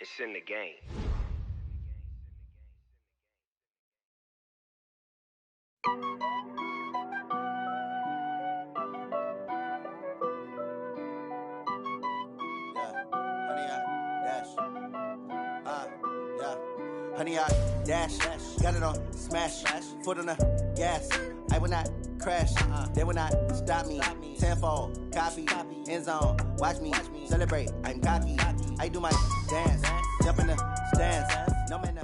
It's in the game. Honey, I dash, got it on smash, foot on the gas. I will not crash, they will not stop me. Tenfold, copy, end zone, watch me celebrate. I'm cocky, I do my dance, jump in the stands. No man.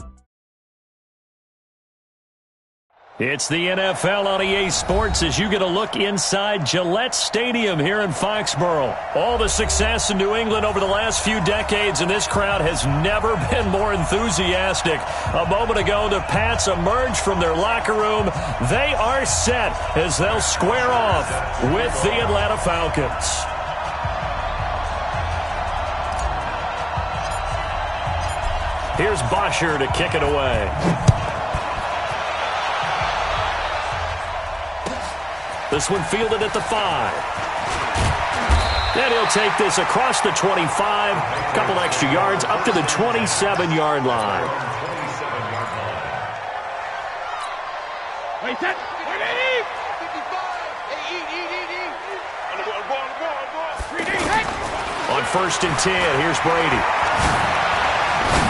It's the NFL on EA Sports as you get a look inside Gillette Stadium here in Foxborough. All the success in New England over the last few decades, and this crowd has never been more enthusiastic. A moment ago, the Pats emerged from their locker room. They are set as they'll square off with the Atlanta Falcons. Here's Bosher to kick it away. This one fielded at the 5. And he'll take this across the 25. A couple extra yards up to the 27-yard line. On 1st and 10, here's Brady.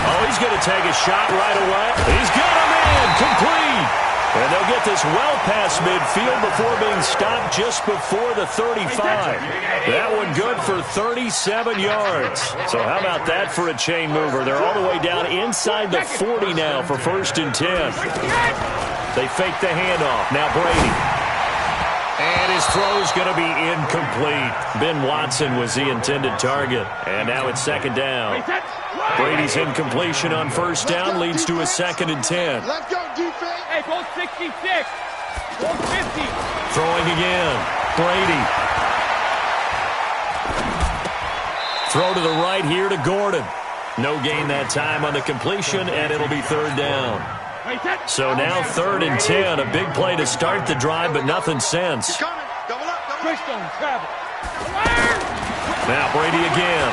Oh, he's going to take a shot right away. He's got him in, complete. And they'll get this well past midfield before being stopped just before the 35. That one good for 37 yards. So how about that for a chain mover? They're all the way down inside the 40 now for 1st and 10. They fake the handoff. Now Brady. And his throw's going to be incomplete. Ben Watson was the intended target. And now it's 2nd down. Brady's incompletion on 1st down leads to a 2nd and 10. Let's go, defense. Hey, go 66. Go 50. Throwing again. Brady. Throw to the right here to Gordon. No gain that time on the completion, and it'll be 3rd down. So now 3rd and 10. A big play to start the drive, but nothing since. Now Brady again.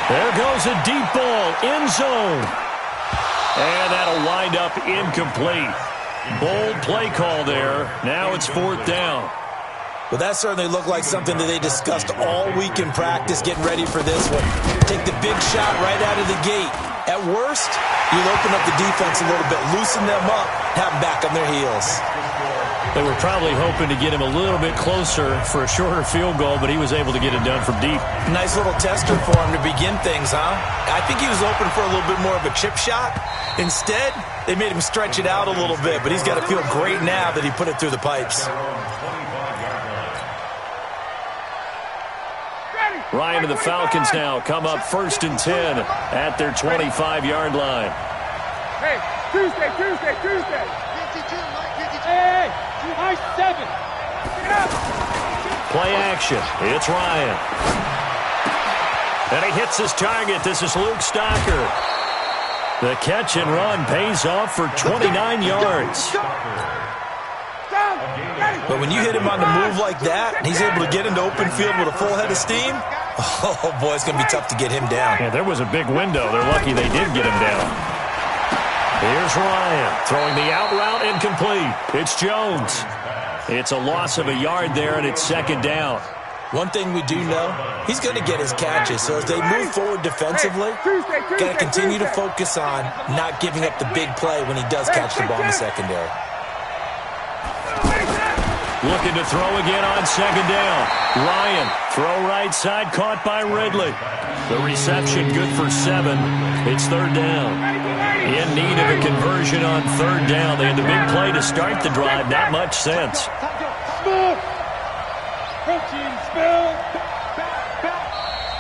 There goes a deep ball, end zone. And that'll wind up incomplete. Bold play call there. Now it's 4th down. Well, that certainly looked like something that they discussed all week in practice, getting ready for this one. Take the big shot right out of the gate. At worst, you'll open up the defense a little bit, loosen them up, have them back on their heels. They were probably hoping to get him a little bit closer for a shorter field goal, but he was able to get it done from deep. Nice little tester for him to begin things, huh? I think he was hoping for a little bit more of a chip shot. Instead, they made him stretch it out a little bit, but he's got to feel great now that he put it through the pipes. Ryan and the Falcons now come up 1st and 10 at their 25-yard line. Hey, Tuesday. Hey, high 7. Play action. It's Ryan. And he hits his target. This is Luke Stocker. The catch and run pays off for 29 yards. But when you hit him on the move like that, and he's able to get into open field with a full head of steam, oh, boy, it's going to be tough to get him down. Yeah, there was a big window. They're lucky they did get him down. Here's Ryan throwing the out route incomplete. It's Jones. It's a loss of a yard there, and it's 2nd down. One thing we do know, he's going to get his catches. So as they move forward defensively, got to continue to focus on not giving up the big play when he does catch the ball in the secondary. Looking to throw again on 2nd down. Ryan, throw right side, caught by Ridley. The reception good for 7. It's 3rd down. In need of a conversion on 3rd down. They had the big play to start the drive. Not much sense.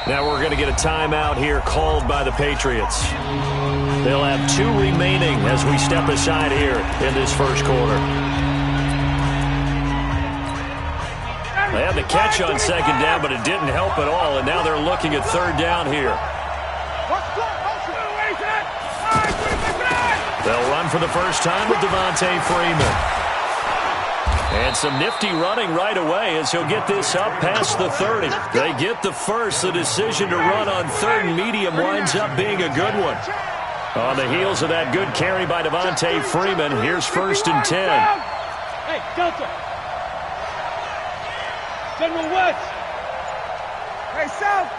Now we're going to get a timeout here called by the Patriots. They'll have 2 remaining as we step aside here in this 1st quarter. They had the catch on 2nd down, but it didn't help at all, and now they're looking at 3rd down here. They'll run for the first time with Devontae Freeman. And some nifty running right away as he'll get this up past the 30. They get the first. The decision to run on third and medium winds up being a good one. On the heels of that good carry by Devontae Freeman, here's 1st and 10. Hey, Delta. General West. Hey, South.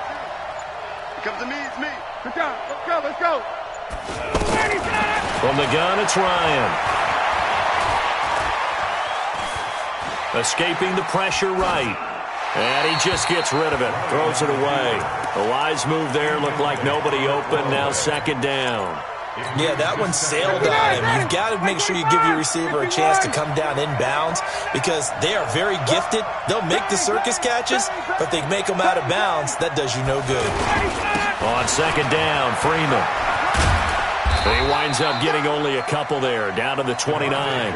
Come to me, it's me. Let's go, let's go. From the gun, it's Ryan. Escaping the pressure right. And he just gets rid of it. Throws it away. The wise move there. Looked like nobody open. Now 2nd down. Yeah, that one sailed on him. You've got to make sure you give your receiver a chance to come down inbounds because they are very gifted. They'll make the circus catches, but they make them out of bounds. That does you no good. On 2nd down, Freeman. He winds up getting only a couple there, down to the 29.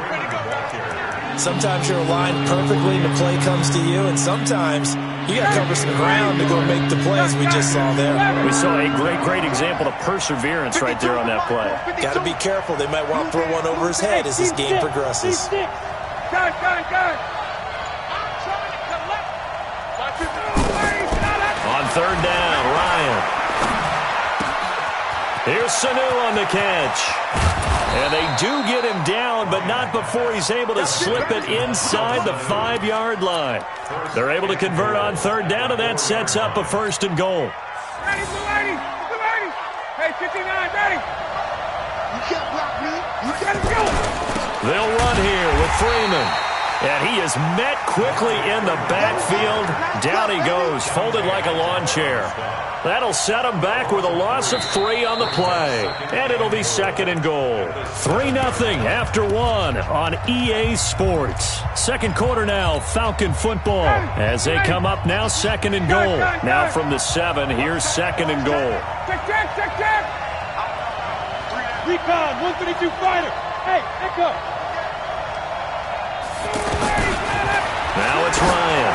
Sometimes you're aligned perfectly and the play comes to you, and sometimes you got to cover some ground to go make the plays we just saw there. We saw a great example of perseverance right there on that play. Got to be careful. They might want to throw one over his head as this game progresses. On 3rd down, Ryan. Here's Sanu on the catch. And they do get him down, but not before he's able to slip it inside the 5-yard line. They're able to convert on 3rd down, and that sets up a 1st and goal. Ready. Hey, 59, ready. You can't block me. You Let's go. They'll run here with Freeman. And he is met quickly in the backfield. Down he goes, folded like a lawn chair. That'll set him back with a loss of 3 on the play. And it'll be 2nd and goal. 3-0 after 1 on EA Sports. 2nd quarter now, Falcon football. As they come up now, 2nd and goal. Now from the 7, here's 2nd and goal. Check. Recon, 132 fighter. Hey, echo. Now it's Ryan.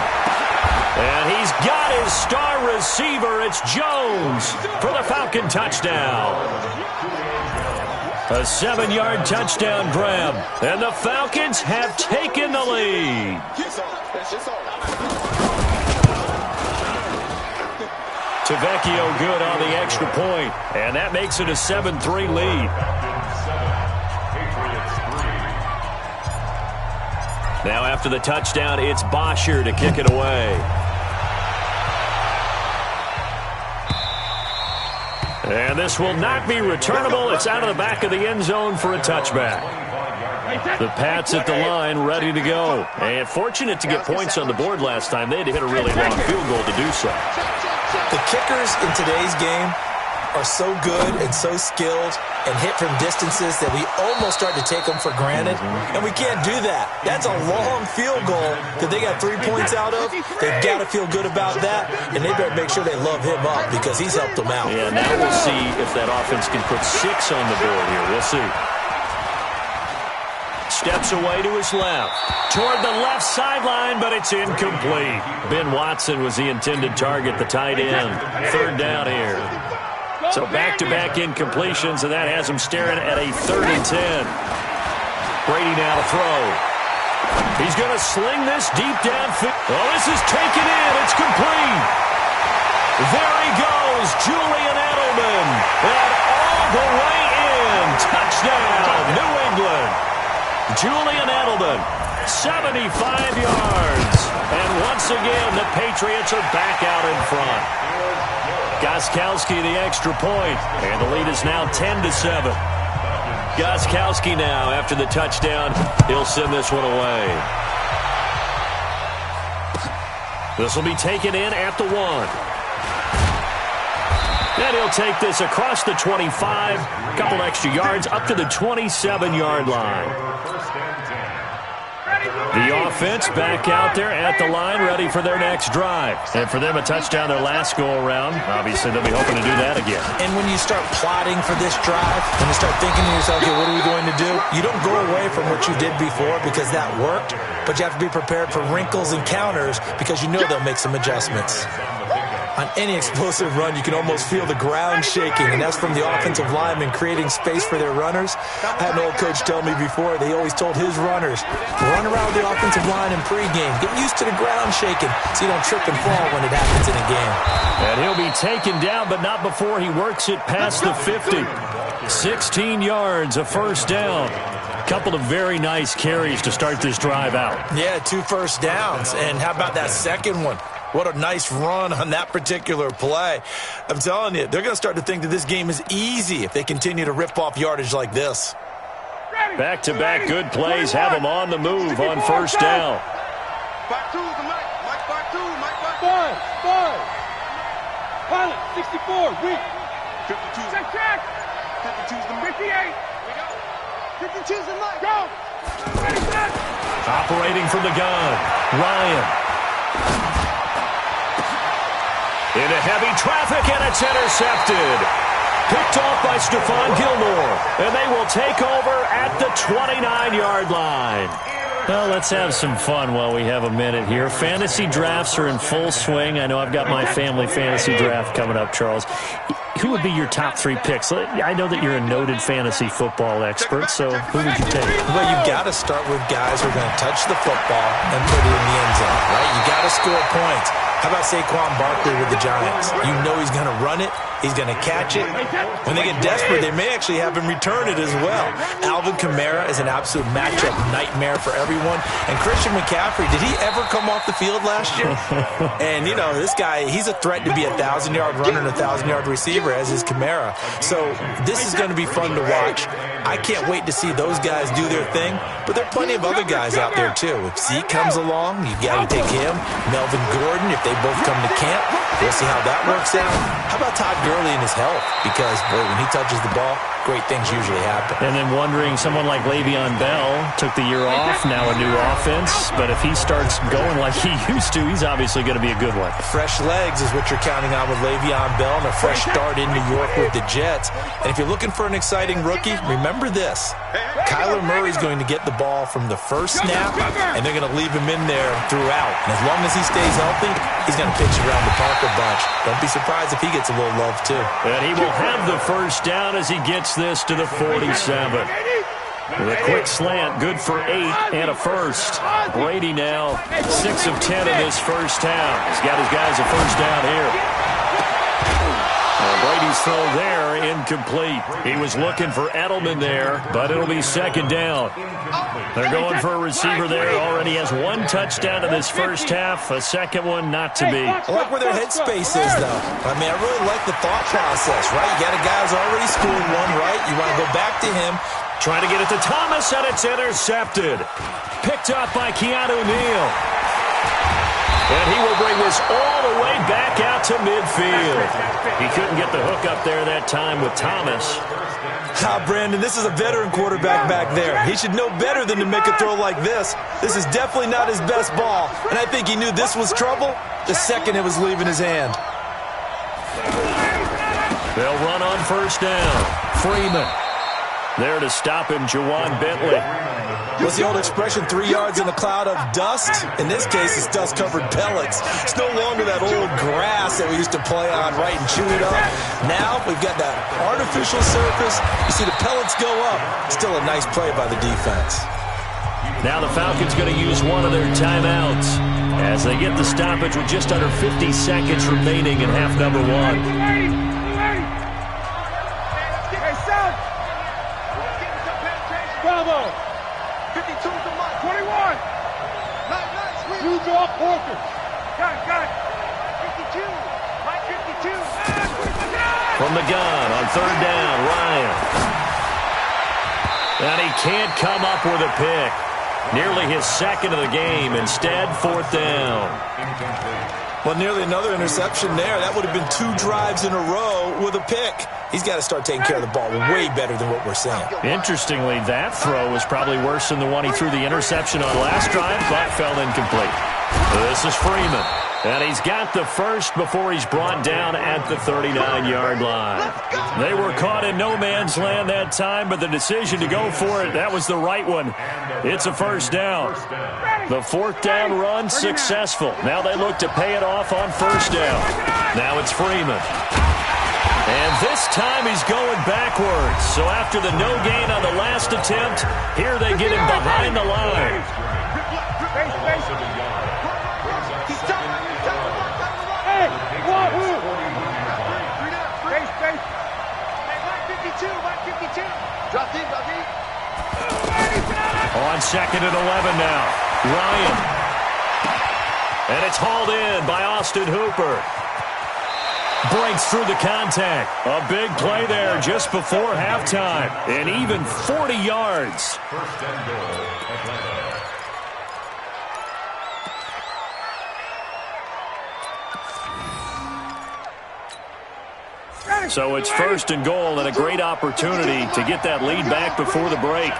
And he's got his star receiver. It's Jones for the Falcon touchdown. A 7-yard touchdown grab. And the Falcons have taken the lead. Tavecchio good on the extra point. And that makes it a 7-3 lead. Now after the touchdown, it's Bosher to kick it away. And this will not be returnable. It's out of the back of the end zone for a touchback. The Pats at the line ready to go. And fortunate to get points on the board last time. They had to hit a really long field goal to do so. The kickers in today's game are so good and so skilled and hit from distances that we almost start to take them for granted, and we can't do that. That's a long field goal that they got 3 points out of. They've got to feel good about that, and they better make sure they love him up because he's helped them out. Yeah, now we'll see if that offense can put 6 on the board here. We'll see. Steps away to his left. Toward the left sideline, but it's incomplete. Ben Watson was the intended target, the tight end. 3rd down here. So back-to-back incompletions, and that has him staring at a 3rd and 10. Brady now to throw. He's going to sling this deep downfield. Oh, this is taken in. It's complete. There he goes, Julian Edelman. And all the way in. Touchdown, New England. Julian Edelman, 75 yards. And once again, the Patriots are back out in front. Gostkowski the extra point, and the lead is now 10-7. Gostkowski now, after the touchdown, he'll send this one away. This will be taken in at the 1. And he'll take this across the 25, a couple extra yards, up to the 27-yard line. The offense back out there at the line, ready for their next drive. And for them, a touchdown their last go-around. Obviously, they'll be hoping to do that again. And when you start plotting for this drive, when you start thinking to yourself, okay, what are we going to do? You don't go away from what you did before because that worked, but you have to be prepared for wrinkles and counters because you know they'll make some adjustments. On any explosive run, you can almost feel the ground shaking, and that's from the offensive linemen creating space for their runners. I had an old coach tell me before, they always told his runners, run around the offensive line in pregame. Get used to the ground shaking so you don't trip and fall when it happens in a game. And he'll be taken down, but not before he works it past the 50. 16 yards, a first down. A couple of very nice carries to start this drive out. Yeah, 2 first downs. And how about that second one? What a nice run on that particular play. I'm telling you, they're going to start to think that this game is easy if they continue to rip off yardage like this. Back-to-back good plays have them on the move on first down. Pilot, 64, weak. 52's Check, check. 52's the 58. 52's the mic. Go. Ready, set. Operating from the gun, Ryan. Into heavy traffic, and it's intercepted. Picked off by Stephon Gilmore, and they will take over at the 29-yard line. Well, let's have some fun while we have a minute here. Fantasy drafts are in full swing. I know I've got my family fantasy draft coming up, Charles. Who would be your top 3 picks? I know that you're a noted fantasy football expert, so who would you take? Well, you got to start with guys who are going to touch the football and put it in the end zone, right? You got to score points. How about Saquon Barkley with the Giants? You know he's going to run it. He's going to catch it. When they get desperate, they may actually have him return it as well. Alvin Kamara is an absolute matchup nightmare for everyone. And Christian McCaffrey, did he ever come off the field last year? And, you know, this guy, he's a threat to be a 1,000-yard runner and a 1,000-yard receiver, as is Kamara. So this is going to be fun to watch. I can't wait to see those guys do their thing. But there are plenty of other guys out there, too. If Zeke comes along, you got to take him. Melvin Gordon, if they both come to camp, we'll see how that works out. How about Todd Gurley and his health? Because, boy, when he touches the ball, great things usually happen. And then wondering, someone like Le'Veon Bell took the year off, now a new offense. But if he starts going like he used to, he's obviously going to be a good one. Fresh legs is what you're counting on with Le'Veon Bell and a fresh start in New York with the Jets. And if you're looking for an exciting rookie, remember this. Kyler Murray's going to get the ball from the first snap, and they're going to leave him in there throughout. And as long as he stays healthy, he's going to pitch around the park a bunch. Don't be surprised if he gets a little love, too. And he will have the first down as he gets this to the 47. With a quick slant, good for 8 and a first. Brady now 6 of 10 in this first half. He's got his guys a first down here. Brady's throw there, incomplete. He was looking for Edelman there, but it'll be second down. They're going for a receiver there. Already has 1 touchdown in this first half. A second one not to be. I like where their headspace is, though. I mean, I really like the thought process, right? You got a guy who's already scored one, right? You want to go back to him. Trying to get it to Thomas, and it's intercepted. Picked up by Keanu Neal. And he will bring this all the way back out to midfield. He couldn't get the hook up there that time with Thomas. Brandon, this is a veteran quarterback back there. He should know better than to make a throw like this. This is definitely not his best ball, and I think he knew this was trouble the second it was leaving his hand. They'll run on first down. Freeman. There to stop him, Juwan Bentley. What's the old expression, 3 yards in a cloud of dust? In this case, it's dust-covered pellets. It's no longer that old grass that we used to play on, right, and chew it up. Now we've got that artificial surface. You see the pellets go up. Still a nice play by the defense. Now the Falcons going to use one of their timeouts as they get the stoppage with just under 50 seconds remaining in half number 1. Bravo! 52 to Mike. 21! Nice. You draw Porter. Got it. 52. Mike 52. From the gun on third down, Ryan. And he can't come up with a pick. Nearly his second of the game. Instead, fourth down. Well, nearly another interception there. That would have been 2 drives in a row with a pick. He's got to start taking care of the ball way better than what we're seeing. Interestingly, that throw was probably worse than the one he threw the interception on last drive, but fell incomplete. This is Freeman. And he's got the first before he's brought down at the 39-yard line. They were caught in no man's land that time, but the decision to go for it, that was the right one. It's a first down. The fourth down run successful. Now they look to pay it off on first down. Now it's Freeman. And this time he's going backwards. So after the no gain on the last attempt, here they get him behind the line. On 2nd and 11 now. Ryan. And it's hauled in by Austin Hooper. Breaks through the contact. A big play there just before halftime. And even 40 yards. First and goal, Atlanta. So it's first and goal and a great opportunity to get that lead back before the break.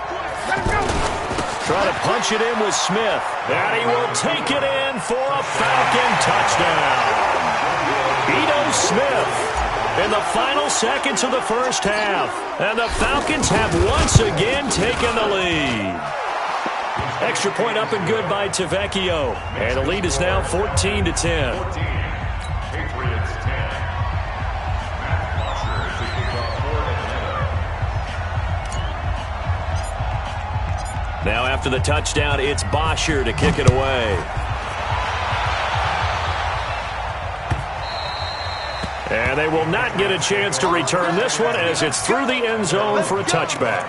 Try to punch it in with Smith. And he will take it in for a Falcon touchdown. Ito Smith in the final seconds of the first half. And the Falcons have once again taken the lead. Extra point up and good by Tavecchio. And the lead is now 14-10. Patriots 10. Now after the touchdown, it's Bosher to kick it away. And they will not get a chance to return this one as it's through the end zone for a touchback.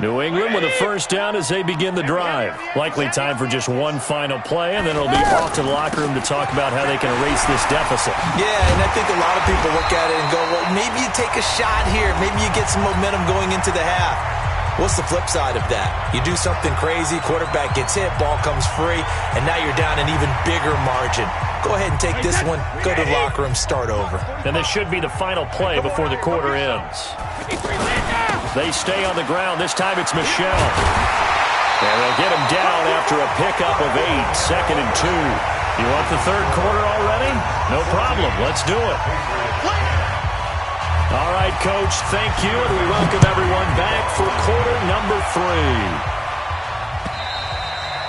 New England with a first down as they begin the drive. Likely time for just one final play, and then it'll be off to the locker room to talk about how they can erase this deficit. Yeah, and I think a lot of people look at it and go, well, maybe you take a shot here. Maybe you get some momentum going into the half. What's the flip side of that? You do something crazy, quarterback gets hit, ball comes free, and now you're down an even bigger margin. Go ahead and take this one, go to the locker room, start over. And this should be the final play before the quarter ends. They stay on the ground. This time it's Michel. And they'll get him down after a pickup of 8, 2nd and 2. You want the third quarter already? No problem. Let's do it. All right, Coach, thank you, and we welcome everyone back for quarter number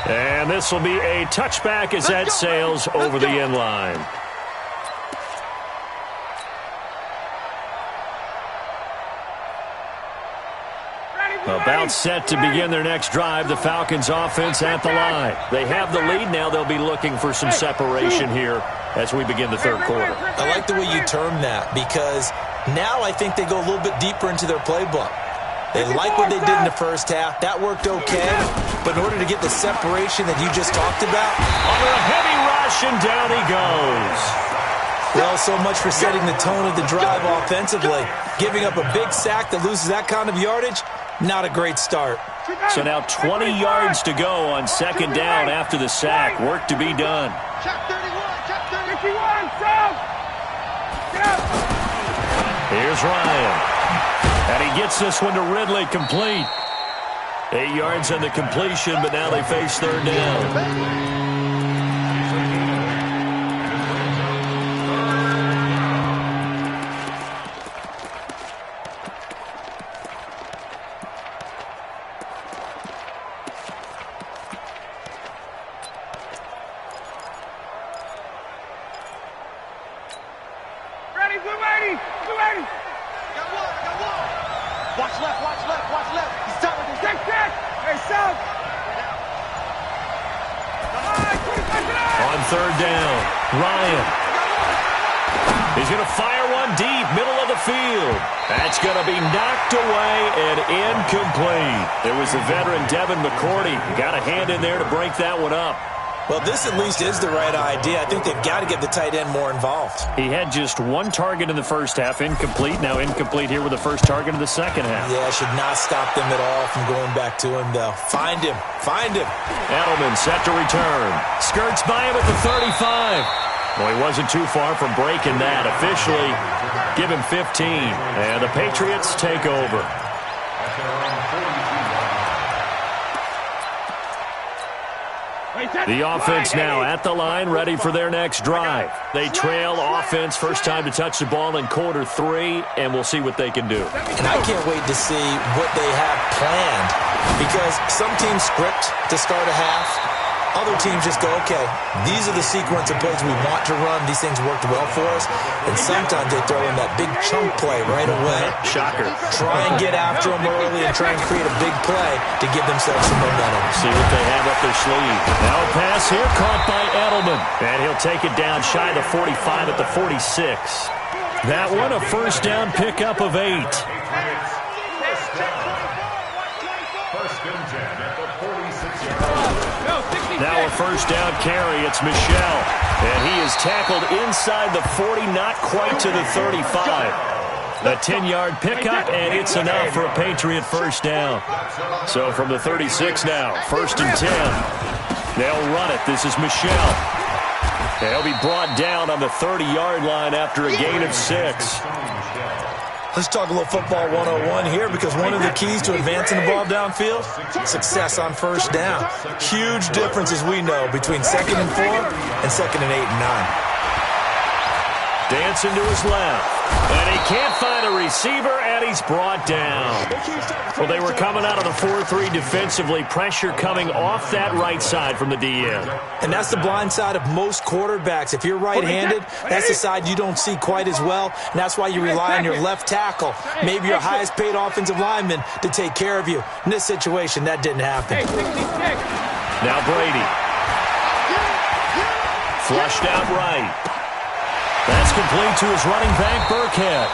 3. And this will be a touchback as that sails over the end line. About set to begin their next drive, the Falcons offense at the line. They have the lead. Now they'll be looking for some separation here as we begin the third quarter. I like the way you term that because now I think they go a little bit deeper into their playbook. They like what they did in the first half. That worked okay. But in order to get the separation that you just talked about, under a heavy rush, and down he goes. Well, so much for setting the tone of the drive offensively. Giving up a big sack that loses that kind of yardage, not a great start. So now 20 yards to go on second down after the sack. Work to be done. Here's Ryan. And he gets this one to Ridley, complete. 8 yards on the completion, but now they face third down. On third down, Ryan. He's going to fire one deep, middle of the field. That's going to be knocked away and incomplete. It was the veteran Devin McCourty. Got a hand in there to break that one up. Well, this at least is the right idea. I think they've got to get the tight end more involved. He had just one target in the first half, incomplete. Now incomplete here with the first target in the second half. Yeah, should not stop them at all from going back to him, though. Find him. Find him. Edelman set to return. Skirts by him at the 35. Well, he wasn't too far from breaking that. Officially, give him 15. And the Patriots take over. The offense now at the line, ready for their next drive. They trail offense, first time to touch the ball in quarter 3, and we'll see what they can do. And I can't wait to see what they have planned, because some teams script to start a half. Other teams just go, okay, these are the sequence of plays we want to run. These things worked well for us. And sometimes they throw in that big chunk play right away. Shocker. Try and get after them early and try and create a big play to give themselves some momentum. See what they have up their sleeve. Now a pass here caught by Edelman. And he'll take it down shy of the 45 at the 46. That one a first down pickup of 8. First and 10 at the 46-yard. Now a first down carry. It's Michel. And he is tackled inside the 40, not quite to the 35. A 10-yard pickup, and it's enough for a Patriot first down. So from the 36 now, first and 10. They'll run it. This is Michel. They'll be brought down on the 30-yard line after a gain of 6. Let's talk a little football 101 here, because one of the keys to advancing the ball downfield, success on first down. Huge difference, as we know, between 2nd and 4 and 2nd and 8 and 9. Dancing to his left. And he can't find a receiver, and he's brought down. Well, they were coming out of the 4-3 defensively. Pressure coming off that right side from the DN. And that's the blind side of most quarterbacks. If you're right-handed, that's the side you don't see quite as well. And that's why you rely on your left tackle, maybe your highest-paid offensive lineman, to take care of you. In this situation, that didn't happen. Now Brady. Flushed out right. That's complete to his running back, Burkhead.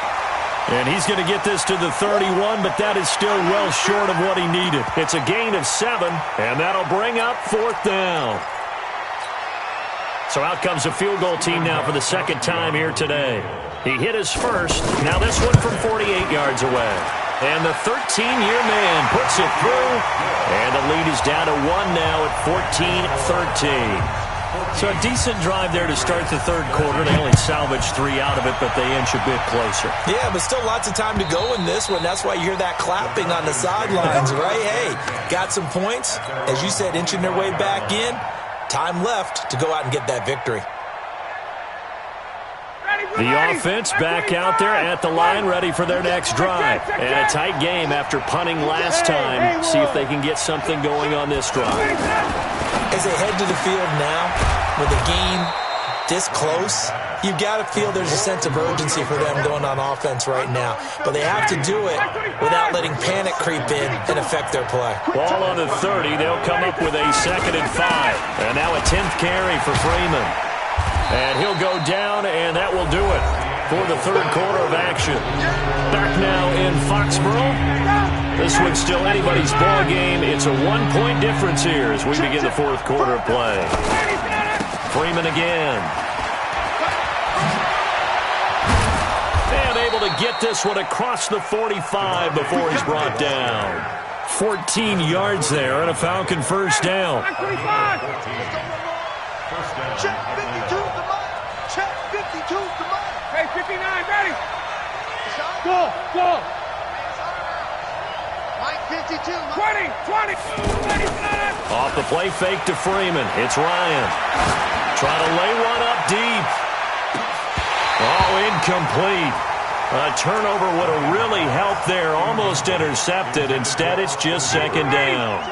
And he's going to get this to the 31, but that is still well short of what he needed. It's a gain of 7, and that'll bring up 4th down. So out comes a field goal team now for the second time here today. He hit his first. Now this one from 48 yards away. And the 13-year man puts it through. And the lead is down to 1 now at 14-13. So a decent drive there to start the third quarter. They only salvaged 3 out of it, but they inch a bit closer. Yeah, but still lots of time to go in this one. That's why you hear that clapping on the sidelines, right? Hey, got some points. As you said, inching their way back in. Time left to go out and get that victory. The offense back out there at the line, ready for their next drive. And a tight game after punting last time. See if they can get something going on this drive. As they head to the field now, with the game this close, you've got to feel there's a sense of urgency for them going on offense right now. But they have to do it without letting panic creep in and affect their play. Ball on the 30. They'll come up with a 2nd and 5. And now a 10th carry for Freeman. And he'll go down, and that will do it for the third quarter of action. Back now in Foxborough. This one's still anybody's ball game. It's a 1-point difference here as we begin the fourth quarter of play. Freeman again. And able to get this one across the 45 before he's brought down. 14 yards there and a Falcon first down. Check 52 the mic. Check 52 the mic. Hey, 59, ready. Go, go. Mike 52. 20, 20. Off the play fake to Freeman. It's Ryan. Trying to lay one up deep. Oh, incomplete. A turnover would have really helped there. Almost intercepted. Instead, it's just 2nd down.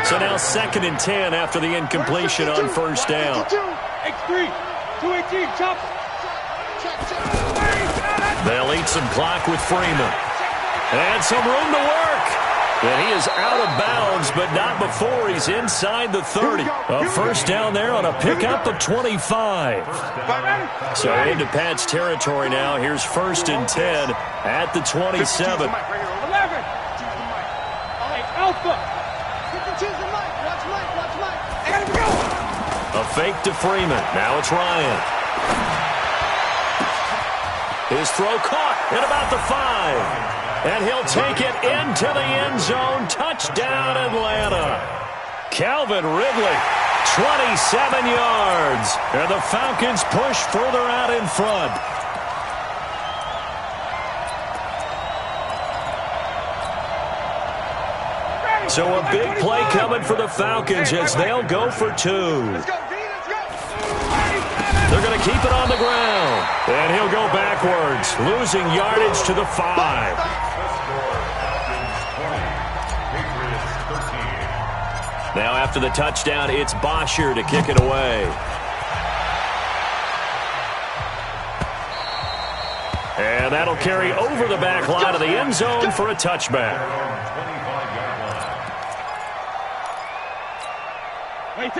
So now 2nd and 10 after the incompletion on first down. X3, 218, chop. They'll eat some clock with Freeman. And some room to work. And he is out of bounds, but not before he's inside the 30. A first down there on a pickup of 25. So into Pat's territory now. Here's 1st and 10 at the 27. 11. Hey, Alpha. 52's the mic. Watch Mike. Watch Mike. I gotta go. A fake to Freeman. Now it's Ryan. His throw caught at about the 5. And he'll take it into the end zone. Touchdown, Atlanta. Calvin Ridley, 27 yards. And the Falcons push further out in front. So a big play coming for the Falcons as they'll go for 2. Let's go, D, let's go. They're going to keep it on the ground. And he'll go backwards, losing yardage to the 5. Now after the touchdown, it's Bosher to kick it away. And that'll carry over the back line of the end zone for a touchback.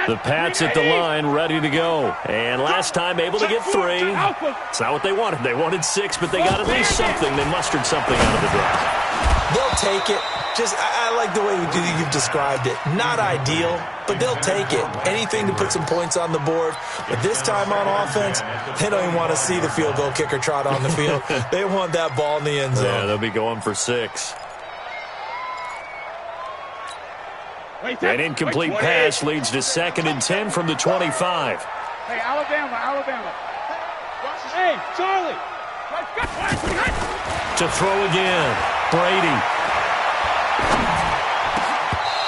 The Pats at the line, ready to go. And last time able to get 3. It's not what they wanted. They wanted 6, but they got at least something. They mustered something out of the drive. They'll take it. I like the way you've described it. Not ideal, but they'll take it. Anything to put some points on the board. But this time on offense, they don't even want to see the field goal kicker trot on the field. They want that ball in the end zone. Yeah, they'll be going for 6. An incomplete pass leads to 2nd and 10 from the 25. Hey, Alabama. Hey, Charlie. To throw again, Brady.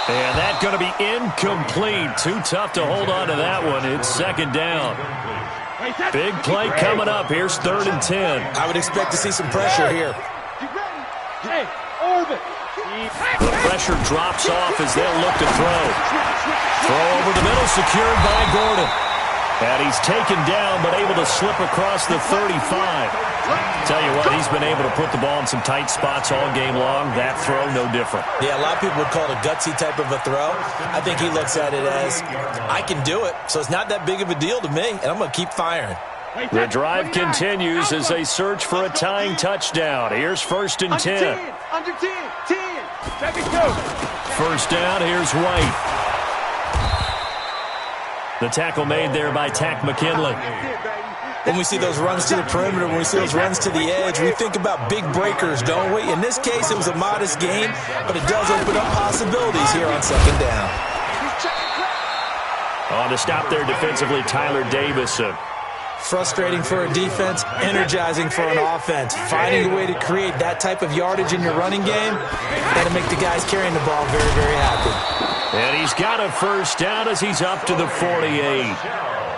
And that's going to be incomplete. Too tough to hold on to that one. It's 2nd down. Big play coming up. Here's 3rd and 10. I would expect to see some pressure here. Hey, Orbit. The pressure drops off as they'll look to throw. Throw over the middle, secured by Gordon. And he's taken down, but able to slip across the 35. Tell you what, he's been able to put the ball in some tight spots all game long. That throw, no different. Yeah, a lot of people would call it a gutsy type of a throw. I think he looks at it as, I can do it, so it's not that big of a deal to me, and I'm going to keep firing. The drive continues as they search for a tying touchdown. Here's 1st and 10. Under 10. 72. First down, here's White. The tackle made there by Tack McKinley. When we see those runs to the perimeter, when we see those runs to the edge, we think about big breakers, don't we? In this case, it was a modest gain, but it does open up possibilities here on 2nd down. On to stop there defensively, Tyler Davison. Frustrating for a defense, energizing for an offense. Finding a way to create that type of yardage in your running game, got to make the guys carrying the ball very, very happy. And he's got a first down as he's up to the 48.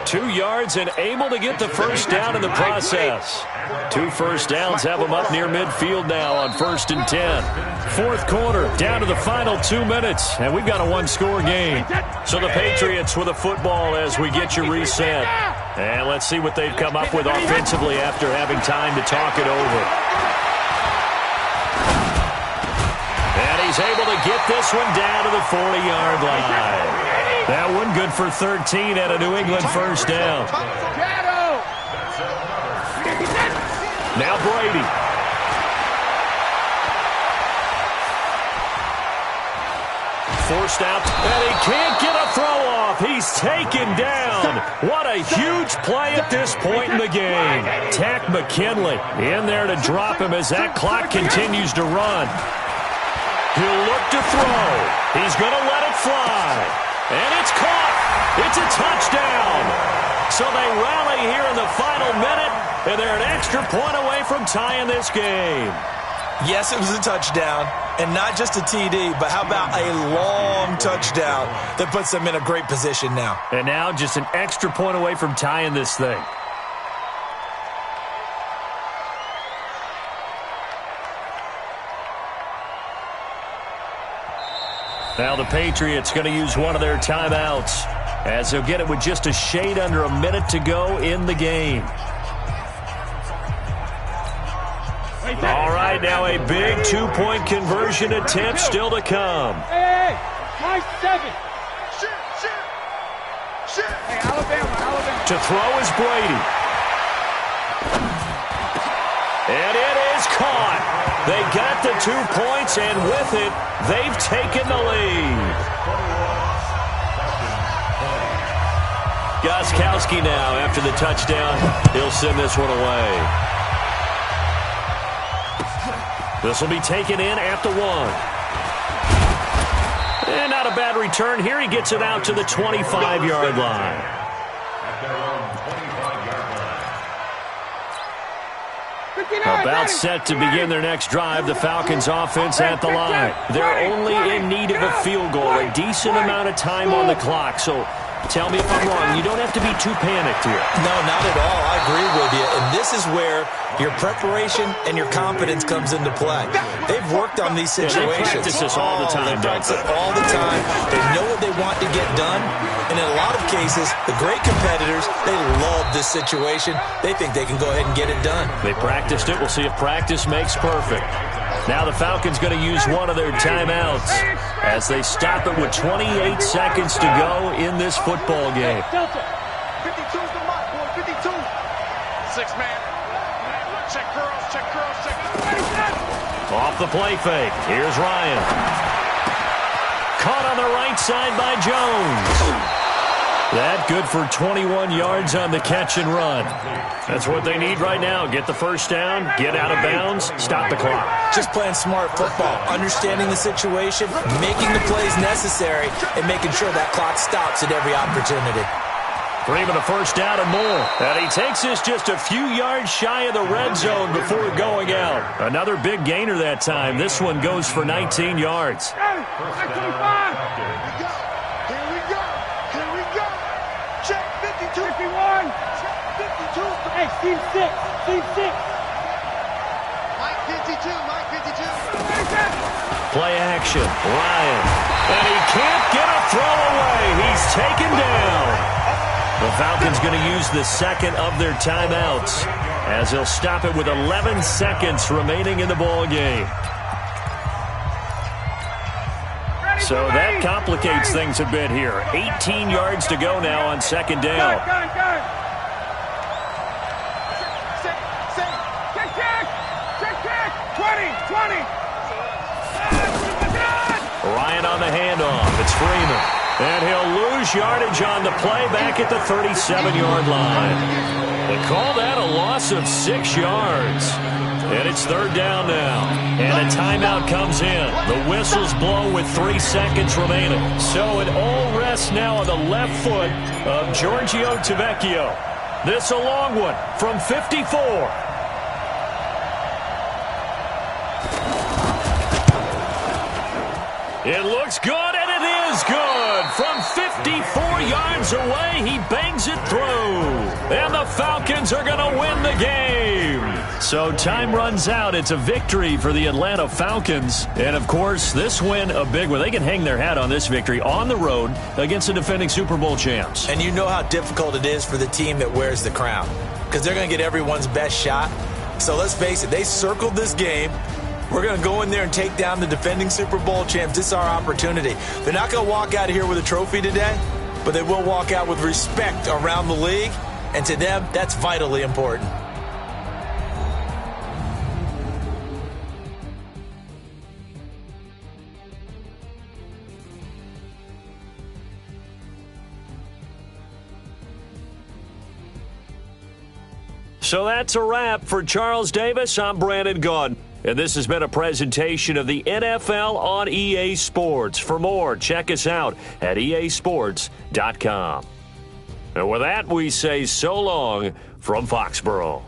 2 yards and able to get the first down in the process. 2 first downs have him up near midfield now on 1st and 10. 4th quarter, down to the final 2 minutes, and we've got a 1-score game. So the Patriots with a football as we get you reset. And let's see what they've come up with offensively after having time to talk it over. And he's able to get this one down to the 40-yard line. That one good for 13 at a New England first down. Now Brady. Forced out, and he can't get a throw off. He's taken down. What a huge play at this point in the game. Tack McKinley in there to drop him as that clock continues to run. He'll look to throw. He's going to let it fly. And it's caught. It's a touchdown. So they rally here in the final minute, and they're an extra point away from tying this game. Yes, it was a touchdown, and not just a TD, but how about a long touchdown that puts them in a great position now. And now just an extra point away from tying this thing. Now the Patriots going to use one of their timeouts as they'll get it with just a shade under a minute to go in the game. All right, now a big 2-point conversion attempt still to come. Hey, my 7. Shoot. Hey, Alabama. To throw is Brady. And it is caught. They got the 2 points, and with it, they've taken the lead. Gostkowski now, after the touchdown, he'll send this one away. This will be taken in at the 1. And not a bad return here. He gets it out to the 25-yard line. About set to begin their next drive, the Falcons offense at the line. They're only in need of a field goal, a decent amount of time on the clock. So tell me if I'm wrong. You don't have to be too panicked here. No, not at all. I agree with you. And this is where your preparation and your confidence comes into play. They've worked on these situations. They practice this all the time. They practice it all the time. They know what they want to get done. And in a lot of cases, the great competitors, they love this situation. They think they can go ahead and get it done. They practiced it. We'll see if practice makes perfect. Now the Falcons going to use one of their timeouts as they stop it with 28 seconds to go in this football game. 52's the mark, boy, 52. 6-man. Check curls, check curls, check. Off the play fake. Here's Ryan. Caught on the right side by Jones. That good for 21 yards on the catch and run. That's what they need right now. Get the first down, get out of bounds, stop the clock. Just playing smart football, understanding the situation, making the plays necessary, and making sure that clock stops at every opportunity. For even a first down and more. And he takes this just a few yards shy of the red zone before going out. Another big gainer that time. This one goes for 19 yards. Check 52. 51. Check 52. Hey, Steve 6. Steve 6. Mike 52. Mike 52. Play action. Ryan. And he can't get a throw away. He's taken down. The Falcons going to use the second of their timeouts as they'll stop it with 11 seconds remaining in the ball game. So that complicates things a bit here. 18 yards to go now on second down. Check. Check. 20. Ryan on the handoff. It's Freeman. And he'll lose yardage on the play back at the 37-yard line. They call that a loss of 6 yards. And it's third down now. And a timeout comes in. The whistles blow with 3 seconds remaining. So it all rests now on the left foot of Giorgio Tavecchio. This a long one from 54. It looks good, and it is good. From 54 yards away, he bangs it through. And the Falcons are going to win the game. So time runs out. It's a victory for the Atlanta Falcons. And, of course, this win, a big one. They can hang their hat on this victory on the road against the defending Super Bowl champs. And you know how difficult it is for the team that wears the crown, because they're going to get everyone's best shot. So let's face it, they circled this game. We're going to go in there and take down the defending Super Bowl champs. This is our opportunity. They're not going to walk out of here with a trophy today, but they will walk out with respect around the league. And to them, that's vitally important. So that's a wrap for Charles Davis. I'm Brandon Gaudin. And this has been a presentation of the NFL on EA Sports. For more, check us out at easports.com. And with that, we say so long from Foxborough.